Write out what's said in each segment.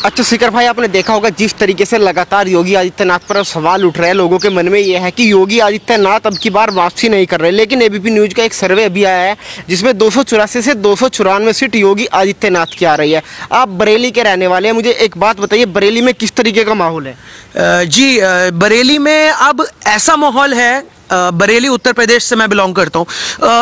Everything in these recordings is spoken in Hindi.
अच्छा शिखर भाई, आपने देखा होगा जिस तरीके से लगातार योगी आदित्यनाथ पर सवाल उठ रहे हैं, लोगों के मन में यह है कि योगी आदित्यनाथ अब की बार वापसी नहीं कर रहे। लेकिन एबीपी न्यूज का एक सर्वे अभी आया है जिसमें 284 से 294 सीट योगी आदित्यनाथ की आ रही है। आप बरेली के रहने वाले हैं, मुझे एक बात बताइए, बरेली में किस तरीके का माहौल है? जी, बरेली में अब ऐसा माहौल है, बरेली उत्तर प्रदेश से मैं बिलोंग करता हूँ,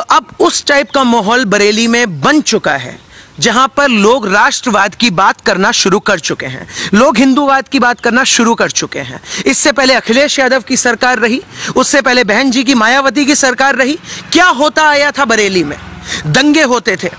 अब उस टाइप का माहौल बरेली में बन चुका है जहां पर लोग राष्ट्रवाद की बात करना शुरू कर चुके हैं, लोग हिंदूवाद की बात करना शुरू कर चुके हैं। इससे पहले अखिलेश यादव की सरकार रही, उससे पहले बहन जी की मायावती की सरकार रही। क्या होता आया था बरेली में? दंगे होते थे,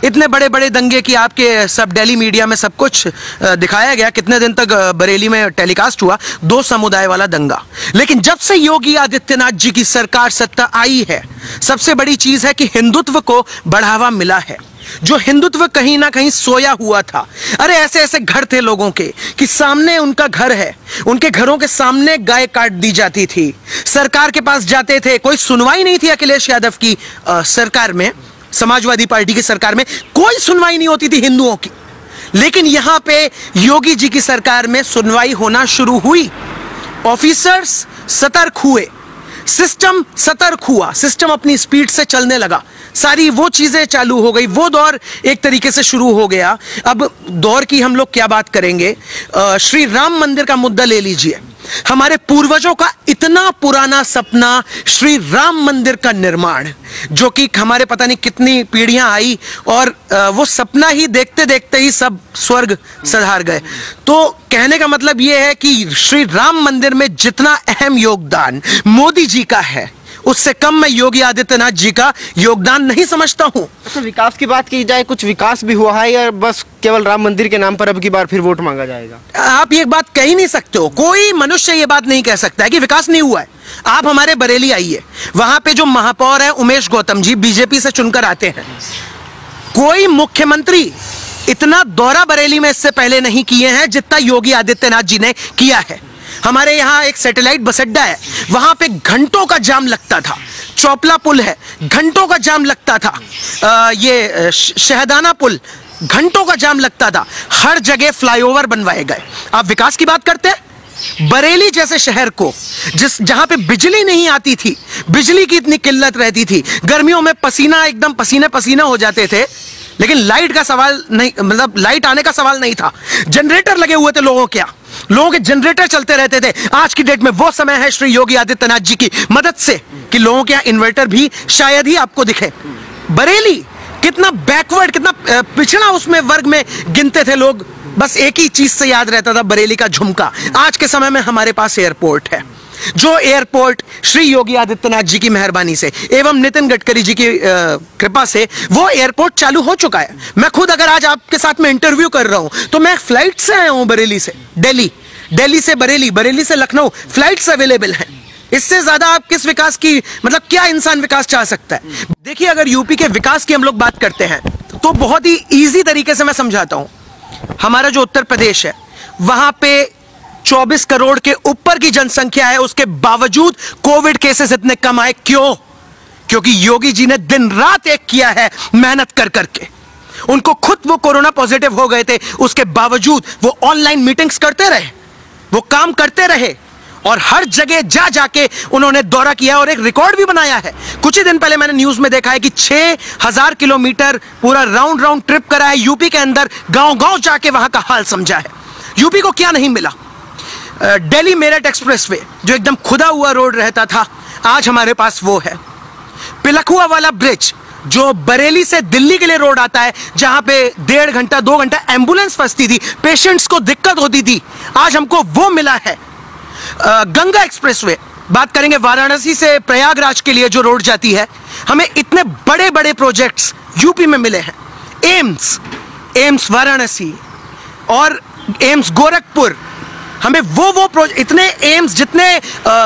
इतने बड़े बड़े दंगे कि आपके सब दिल्ली मीडिया में सब कुछ दिखाया गया। कितने दिन तक बरेली में टेलीकास्ट हुआ? 2 समुदाय वाला दंगा। लेकिन जब से योगी आदित्यनाथ जी की सरकार सत्ता आई है, सबसे बड़ी चीज है कि हिंदुत्व को बढ़ावा मिला है। जो हिंदुत्व कहीं ना कहीं सोया हुआ था, अरे ऐसे ऐसे घर थे लोगों के कि सामने उनका घर है, उनके घरों के सामने गाय काट दी जाती थी, सरकार के पास जाते थे, कोई सुनवाई नहीं थी। अखिलेश यादव की सरकार में, समाजवादी पार्टी की सरकार में कोई सुनवाई नहीं होती थी हिंदुओं की। लेकिन यहां पे योगी जी की सरकार में सुनवाई होना शुरू हुई। ऑफिसर्स सतर्क हुए, सिस्टम सतर्क हुआ, सिस्टम अपनी स्पीड से चलने लगा, सारी वो चीजें चालू हो गई, वो दौर एक तरीके से शुरू हो गया। अब दौर की हम लोग क्या बात करेंगे? श्री राम मंदिर का मुद्दा ले लीजिए। हमारे पूर्वजों का इतना पुराना सपना, श्री राम मंदिर का निर्माण, जो कि हमारे पता नहीं कितनी पीढ़ियां आई और वो सपना ही देखते देखते ही सब स्वर्ग सधार गए। तो कहने का मतलब ये है कि श्री राम मंदिर में जितना अहम योगदान मोदी जी का है, उससे कम मैं योगी आदित्यनाथ जी का योगदान नहीं समझता हूं। अच्छा, विकास की बात की जाए, कुछ विकास भी हुआ है या बस केवल राम मंदिर के नाम पर अब की बार फिर वोट मांगा जाएगा? आप ये बात कह ही नहीं सकते हो, कोई मनुष्य ये बात नहीं कह सकता है कि विकास नहीं हुआ है। आप हमारे बरेली आइए, वहां पे जो महापौर है उमेश गौतम जी, बीजेपी से चुनकर आते हैं। कोई मुख्यमंत्री इतना दौरा बरेली में इससे पहले नहीं किए हैं जितना योगी आदित्यनाथ जी ने किया है। हमारे यहाँ एक सैटेलाइट बस अड्डा है, वहां पे घंटों का जाम लगता था। चौपला पुल है, घंटों का जाम लगता था। ये शहदाना पुल, घंटों का जाम लगता था। हर जगह फ्लाईओवर बनवाए गए। आप विकास की बात करते हैं? बरेली जैसे शहर को, जहां पे बिजली नहीं आती थी, बिजली की इतनी किल्लत रहती थी, गर्मियों में पसीना एकदम पसीने पसीना हो जाते थे, लेकिन लाइट का सवाल नहीं, मतलब लाइट आने का सवाल नहीं था। जनरेटर लगे हुए थे लोगों के यहाँ, लोगों के जनरेटर चलते रहते थे। आज की डेट में वो समय है श्री योगी आदित्यनाथ जी की मदद से कि लोगों के यहाँ इन्वर्टर भी शायद ही आपको दिखे। बरेली कितना बैकवर्ड, कितना पिछड़ा उसमें वर्ग में गिनते थे लोग। बस एक ही चीज से याद रहता था, बरेली का झुमका। आज के समय में हमारे पास एयरपोर्ट है, जो एयरपोर्ट श्री योगी आदित्यनाथ जी की मेहरबानी से एवं नितिन गडकरी जी की कृपा से वो एयरपोर्ट चालू हो चुका है। मैं खुद अगर आज आपके साथ में इंटरव्यू कर रहा हूं तो मैं फ्लाइट से आया हूं बरेली से दिल्ली, दिल्ली से बरेली, बरेली से लखनऊ, फ्लाइट्स अवेलेबल हैं। इससे ज्यादा आप किस विकास की, मतलब क्या इंसान विकास चाह सकता है? देखिए, अगर यूपी के विकास की हम लोग बात करते हैं तो बहुत ही ईजी तरीके से मैं समझाता हूं। हमारा जो उत्तर प्रदेश है, वहां पे 24 करोड़ के ऊपर की जनसंख्या है, उसके बावजूद कोविड केसेस इतने कम आए। क्यों? क्योंकि योगी जी ने दिन रात एक किया है मेहनत कर करके। उनको खुद वो कोरोना पॉजिटिव हो गए थे, उसके बावजूद वो ऑनलाइन मीटिंग्स करते रहे, वो काम करते रहे और हर जगह जा जाके उन्होंने दौरा किया और एक रिकॉर्ड भी बनाया है। कुछ ही दिन पहले मैंने न्यूज में देखा है कि 6000 किलोमीटर पूरा राउंड ट्रिप करा है यूपी के अंदर, गांव गांव जाके वहां का हाल समझा है। यूपी को क्या नहीं मिला? दिल्ली मेरठ एक्सप्रेसवे जो एकदम खुदा हुआ रोड रहता था, आज हमारे पास वो है। पिलखुआ वाला ब्रिज जो बरेली से दिल्ली के लिए रोड आता है, जहां पे 1.5 घंटा 2 घंटा एम्बुलेंस फंसती थी, पेशेंट्स को दिक्कत होती थी, आज हमको वो मिला है। गंगा एक्सप्रेसवे बात करेंगे, वाराणसी से प्रयागराज के लिए जो रोड जाती है, हमें इतने बड़े बड़े प्रोजेक्ट्स यूपी में मिले हैं। एम्स वाराणसी और एम्स गोरखपुर, हमें वो इतने एम्स जितने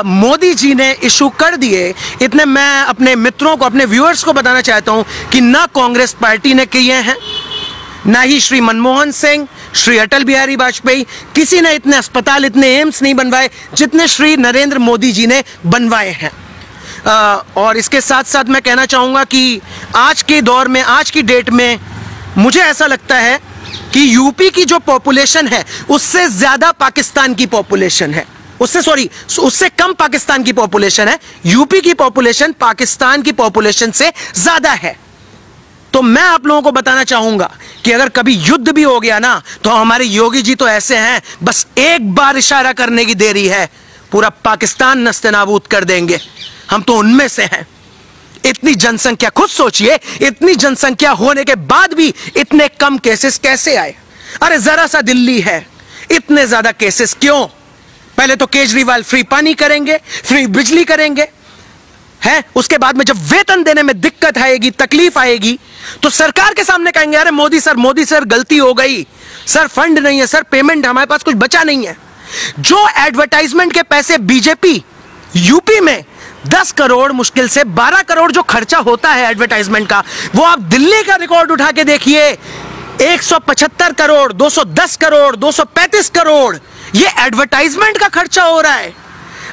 मोदी जी ने इशू कर दिए, इतने मैं अपने मित्रों को, अपने व्यूअर्स को बताना चाहता हूं कि ना कांग्रेस पार्टी ने किए हैं, ना ही श्री मनमोहन सिंह, श्री अटल बिहारी वाजपेयी, किसी ने इतने अस्पताल, इतने एम्स नहीं बनवाए जितने श्री नरेंद्र मोदी जी ने बनवाए हैं। और इसके साथ साथ मैं कहना चाहूँगा कि आज के दौर में, आज की डेट में मुझे ऐसा लगता है कि यूपी की जो पॉपुलेशन है उससे ज्यादा पाकिस्तान की पॉपुलेशन है, उससे कम पाकिस्तान की पॉपुलेशन है, यूपी की पॉपुलेशन पाकिस्तान की पॉपुलेशन से ज्यादा है। तो मैं आप लोगों को बताना चाहूंगा कि अगर कभी युद्ध भी हो गया ना, तो हमारे योगी जी तो ऐसे हैं, बस एक बार इशारा करने की देरी है, पूरा पाकिस्तान नस्ते-नाबूद कर देंगे। हम तो उनमें से हैं। इतनी जनसंख्या, खुद सोचिए, इतनी जनसंख्या होने के बाद भी इतने कम केसेस कैसे आए? अरे जरा सा दिल्ली है, इतने ज्यादा केसेस क्यों? पहले तो केजरीवाल फ्री पानी करेंगे, फ्री बिजली करेंगे, है, उसके बाद में जब वेतन देने में दिक्कत आएगी, तकलीफ आएगी, तो सरकार के सामने कहेंगे अरे मोदी सर गलती हो गई सर, फंड नहीं है सर, पेमेंट हमारे पास कुछ बचा नहीं है। जो एडवर्टाइजमेंट के पैसे बीजेपी यूपी में 10 करोड़ मुश्किल से 12 करोड़ जो खर्चा होता है एडवर्टाइजमेंट का, वो आप दिल्ली का रिकॉर्ड उठा के देखिए, 175 करोड़, 210 करोड़, 235 करोड़, ये एडवर्टाइजमेंट का खर्चा हो रहा है।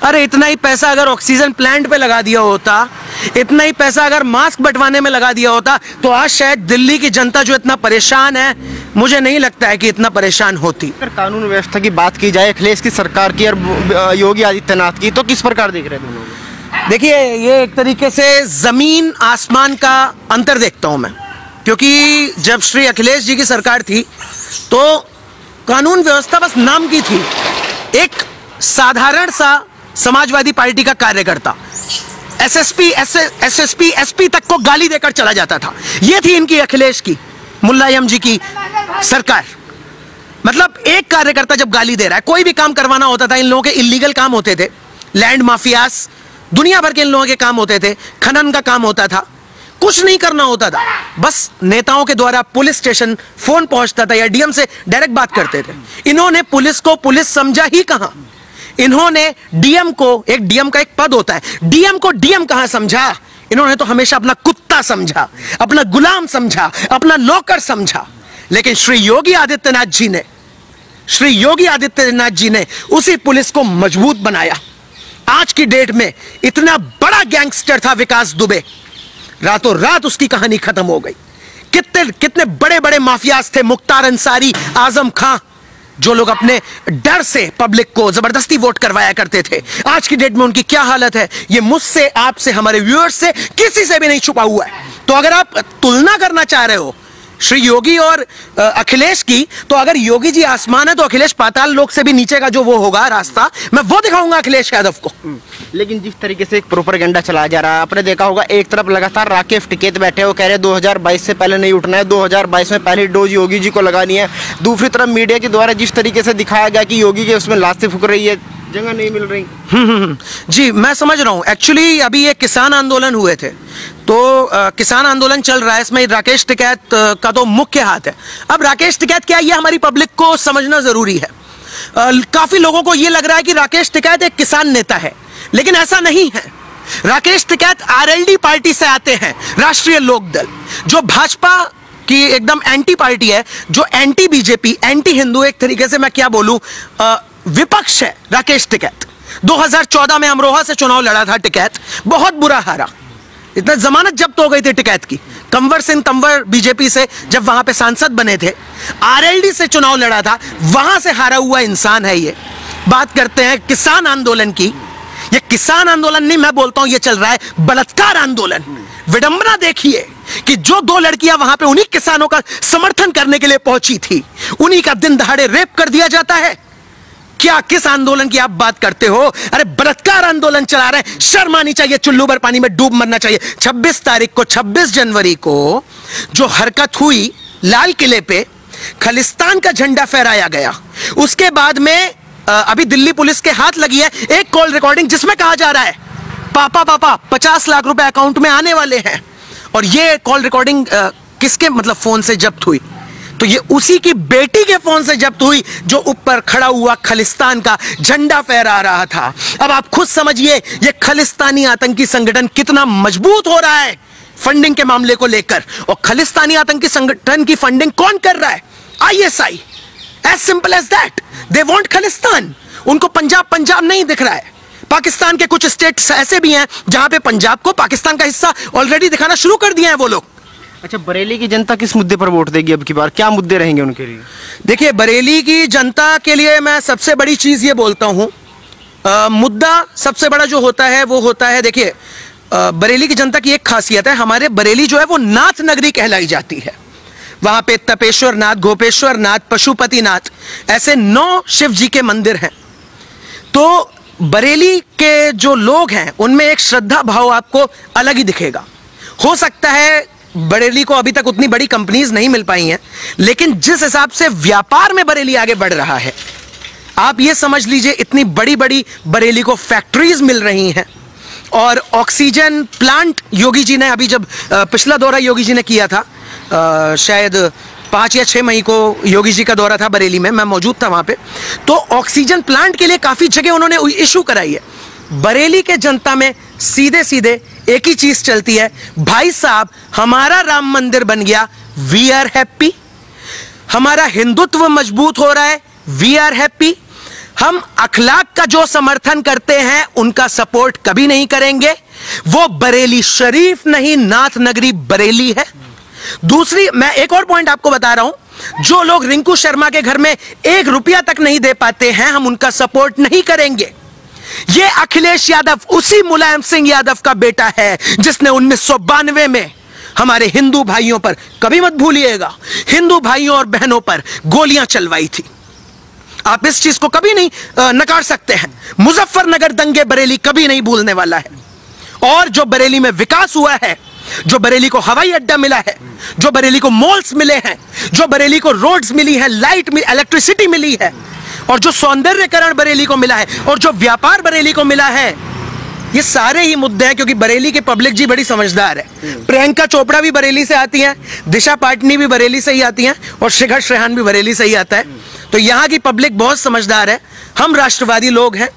अरे इतना ही पैसा अगर ऑक्सीजन प्लांट पे लगा दिया होता, इतना ही पैसा अगर मास्क बंटवाने में लगा दिया होता, तो आज शायद दिल्ली की जनता जो इतना परेशान है, मुझे नहीं लगता है कि इतना परेशान होती। अगर कानून व्यवस्था की बात की जाए अखिलेश की सरकार की और योगी आदित्यनाथ की, तो किस प्रकार देख रहे हैं दोनों? देखिए, ये एक तरीके से जमीन आसमान का अंतर देखता हूं मैं, क्योंकि जब श्री अखिलेश जी की सरकार थी तो कानून व्यवस्था बस नाम की थी। एक साधारण सा समाजवादी पार्टी का कार्यकर्ता एसएसपी, एसपी तक को गाली देकर चला जाता था। यह थी इनकी अखिलेश की, मुलायम जी की सरकार। मतलब एक कार्यकर्ता जब गाली दे रहा है, कोई भी काम करवाना होता था, इन लोगों के इलीगल काम होते थे, लैंड माफियास, दुनिया भर के इन लोगों के काम होते थे, खनन का काम होता था, कुछ नहीं करना होता था, बस नेताओं के द्वारा पुलिस स्टेशन फोन पहुंचता था या डीएम से डायरेक्ट बात करते थे। इन्होंने पुलिस को पुलिस समझा ही कहां, इन्होंने डीएम को, एक डीएम का एक पद होता है, डीएम को डीएम कहां समझा? इन्होंने तो हमेशा अपना कुत्ता समझा, अपना गुलाम समझा, अपना नौकर समझा। लेकिन श्री योगी आदित्यनाथ जी ने उसी पुलिस को मजबूत बनाया। आज की डेट में इतना बड़ा गैंगस्टर था विकास दुबे, रातों रात उसकी कहानी खत्म हो गई। कितने बड़े बड़े माफियाज थे, मुख्तार अंसारी, आजम खां, जो लोग अपने डर से पब्लिक को जबरदस्ती वोट करवाया करते थे। आज की डेट में उनकी क्या हालत है, ये मुझसे, आपसे, हमारे व्यूअर्स से, किसी से भी नहीं छुपा हुआ है। तो अगर आप तुलना करना चाह रहे हो श्री योगी और अखिलेश की, तो अगर योगी जी आसमान है तो अखिलेश पाताल लोक से भी नीचे का जो वो होगा रास्ता, मैं वो दिखाऊंगा अखिलेश यादव को। लेकिन जिस तरीके से एक प्रोपेगेंडा चला जा रहा है, आपने देखा होगा, एक तरफ लगातार राकेश टिकैत बैठे हो, कह रहे हैं 2022 से पहले नहीं उठना है, 2022 में पहली डोज योगी जी को लगानी है। दूसरी तरफ मीडिया के द्वारा जिस तरीके से दिखाया गया कि योगी के उसमें लाशें फूक रही है, जगह नहीं मिल रही। जी, मैं समझ रहा हूँ। एक्चुअली अभी ये किसान आंदोलन हुए थे, तो किसान आंदोलन चल रहा है, इसमें राकेश टिकैत का तो मुख्य हाथ है। अब राकेश टिकैत क्या है, ये हमारी पब्लिक को समझना जरूरी है। काफी लोगों को ये लग रहा है कि राकेश टिकैत एक किसान नेता है, लेकिन ऐसा नहीं है। राकेश टिकैत आरएलडी पार्टी से आते हैं, राष्ट्रीय लोकदल, जो भाजपा की एकदम एंटी पार्टी है, जो एंटी बीजेपी, एंटी हिंदू, एक तरीके से मैं क्या बोलूं, विपक्ष है राकेश टिकैत। 2014 में अमरोहा से चुनाव लड़ा था टिकैत, बहुत बुरा हारा, इतना जमानत जब्त हो गई थी टिकैत की। कंवर सिंह तंवर बीजेपी से जब वहां पे सांसद बने थे, आरएलडी से चुनाव लड़ा था, वहां से हारा हुआ इंसान है ये। बात करते हैं किसान आंदोलन की, ये किसान आंदोलन नहीं, मैं बोलता हूं ये चल रहा है बलात्कार आंदोलन। विडंबना देखिए कि जो 2 लड़कियां वहां पे उन्हीं किसानों का समर्थन करने के लिए पहुंची थी, उन्हीं का दिन दहाड़े रेप कर दिया जाता है। क्या, किस आंदोलन की आप बात करते हो? अरे बलात्कार आंदोलन चला रहे हैं, शर्म आनी चाहिए, चुल्लू भर पानी में डूब मरना चाहिए। 26 जनवरी को जो हरकत हुई लाल किले पे, खालिस्तान का झंडा फहराया गया, उसके बाद में अभी दिल्ली पुलिस के हाथ लगी है एक कॉल रिकॉर्डिंग जिसमें कहा जा रहा है पापा 50 लाख रुपए अकाउंट में आने वाले हैं। और ये कॉल रिकॉर्डिंग किसके मतलब फोन से जब्त हुई? तो ये उसी की बेटी के फोन से जब्त हुई जो ऊपर खड़ा हुआ खालिस्तान का झंडा फहरा रहा था। अब आप खुद समझिए ये खालिस्तानी आतंकी संगठन कितना मजबूत हो रहा है फंडिंग के मामले को लेकर। और खालिस्तानी आतंकी संगठन की फंडिंग कौन कर रहा है? ISI. As simple as that. They want Khalistan. उनको पंजाब नहीं दिख रहा है। पाकिस्तान के कुछ स्टेट्स ऐसे भी हैं जहां पे पंजाब को पाकिस्तान का हिस्सा ऑलरेडी दिखाना शुरू कर दिया है वो लोग। अच्छा, बरेली की जनता किस मुद्दे पर वोट देगी अब की बार? क्या मुद्दे रहेंगे उनके लिए? देखिए, बरेली की जनता के लिए मैं सबसे बड़ी चीज ये बोलता हूं, मुद्दा सबसे बड़ा जो होता है वो होता है, देखिए बरेली की जनता की एक खासियत है, हमारे बरेली जो है वो नाथ नगरी कहलाई जाती है। वहां पे तपेश्वर नाथ, गोपेश्वर नाथ, पशुपति नाथ, ऐसे 9 शिव जी के मंदिर हैं। तो बरेली के जो लोग हैं उनमें एक श्रद्धा भाव आपको अलग ही दिखेगा। हो सकता है बरेली को अभी तक उतनी बड़ी कंपनीज नहीं मिल पाई हैं, लेकिन जिस हिसाब से व्यापार में बरेली आगे बढ़ रहा है, आप ये समझ लीजिए इतनी बड़ी बड़ी बरेली को फैक्ट्रीज मिल रही हैं, और ऑक्सीजन प्लांट योगी जी ने अभी जब पिछला दौरा योगी जी ने किया था, शायद 5 या 6 मई को योगी जी का दौरा था बरेली में, मैं मौजूद था वहां पे, तो ऑक्सीजन प्लांट के लिए काफी जगह उन्होंने इशू कराई है। बरेली के जनता में सीधे सीधे एक ही चीज चलती है, भाई साहब हमारा राम मंदिर बन गया, वी आर हैप्पी। हमारा हिंदुत्व मजबूत हो रहा है, वी आर हैप्पी। हम अखलाक का जो समर्थन करते हैं उनका सपोर्ट कभी नहीं करेंगे। वो बरेली शरीफ नहीं, नाथ नगरी बरेली है। दूसरी, मैं एक और पॉइंट आपको बता रहा हूं, जो लोग रिंकू शर्मा के घर में 1 रुपया तक नहीं दे पाते हैं, हम उनका सपोर्ट नहीं करेंगे। ये अखिलेश यादव उसी मुलायम सिंह यादव का बेटा है जिसने 1992 में हमारे हिंदू भाइयों पर, कभी मत भूलिएगा, हिंदू भाइयों और बहनों पर गोलियां चलवाई थी। आप इस चीज को कभी नहीं नकार सकते हैं। मुजफ्फरनगर दंगे बरेली कभी नहीं भूलने वाला है। और जो बरेली में विकास हुआ है, जो बरेली को हवाई अड्डा मिला है, जो बरेली को मॉल्स मिले हैं, जो बरेली को रोड्स मिली है, लाइट इलेक्ट्रिसिटी मिली है, और जो सौंदर्यकरण बरेली को मिला है, और जो व्यापार बरेली को मिला है, ये सारे ही मुद्दे हैं। क्योंकि बरेली की पब्लिक जी बड़ी समझदार है। प्रियंका चोपड़ा भी बरेली से आती हैं, दिशा पाटनी भी बरेली से ही आती हैं, और शिखर श्रेहान भी बरेली से ही आता है। तो यहाँ की पब्लिक बहुत समझदार है। हम राष्ट्रवादी लोग हैं,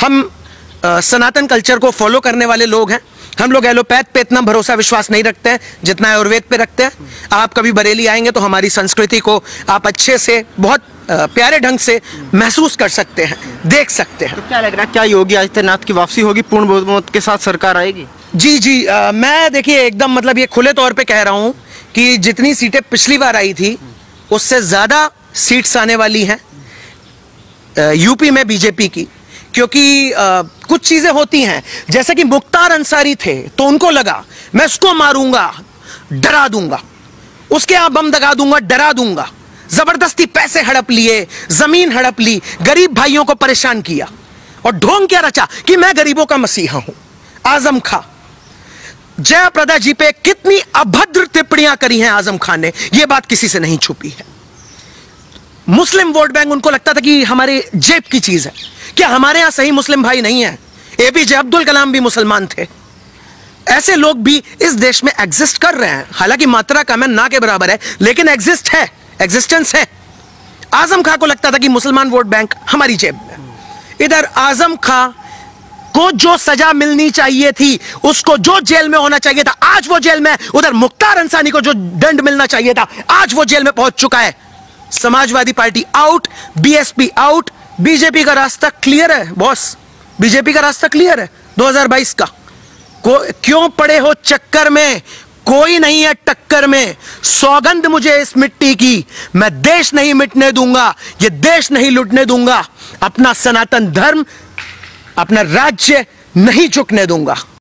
हम सनातन कल्चर को फॉलो करने वाले लोग हैं। हम लोग एलोपैथ पे इतना भरोसा विश्वास नहीं रखते हैं जितना आयुर्वेद पे रखते हैं। आप कभी बरेली आएंगे तो हमारी संस्कृति को आप अच्छे से, बहुत प्यारे ढंग से महसूस कर सकते हैं, देख सकते हैं। तो क्या लग रहा है, क्या योगी आदित्यनाथ की वापसी होगी, पूर्ण बहुमत के साथ सरकार आएगी? जी जी, मैं देखिए एकदम मतलब ये खुले तौर पे कह रहा हूं कि जितनी सीटें पिछली बार आई थी उससे ज्यादा सीट्स आने वाली हैं यूपी में बीजेपी की। क्योंकि कुछ चीजें होती हैं, जैसे कि मुख्तार अंसारी थे तो उनको लगा मैं उसको मारूंगा, डरा दूंगा, उसके यहां बम दगा दूंगा, डरा दूंगा। जबरदस्ती पैसे हड़प लिए, जमीन हड़प ली, गरीब भाइयों को परेशान किया, और ढोंग क्या रचा कि मैं गरीबों का मसीहा हूं। आजम खां, जयप्रदा जी पे कितनी अभद्र टिप्पणियां करी हैं आजम खान ने, यह बात किसी से नहीं छुपी है। मुस्लिम वोट बैंक उनको लगता था कि हमारे जेब की चीज है। क्या हमारे यहां सही मुस्लिम भाई नहीं है? एपीजे अब्दुल कलाम भी मुसलमान थे। ऐसे लोग भी इस देश में एग्जिस्ट कर रहे हैं, हालांकि मात्रा कम है, ना के बराबर है, लेकिन एग्जिस्ट है, एग्जिस्टेंस है। आजम खां को लगता था कि मुसलमान वोट बैंक हमारी जेब में। इधर आजम खां को जो सजा मिलनी चाहिए थी, उसको जो जेल में होना चाहिए था, आज वो जेल में। उधर मुख्तार अंसारी को जो दंड मिलना चाहिए था, आज वो जेल में पहुंच चुका है। Samajwadi party out, BSP out. BJP का रास्ता क्लियर है बॉस, बीजेपी का रास्ता क्लियर है 2022 का। क्यों पड़े हो चक्कर में? कोई नहीं है टक्कर में। सौगंध मुझे इस मिट्टी की, मैं देश नहीं मिटने दूंगा, ये देश नहीं लुटने दूंगा, अपना सनातन धर्म, अपना राज्य नहीं झुकने दूंगा।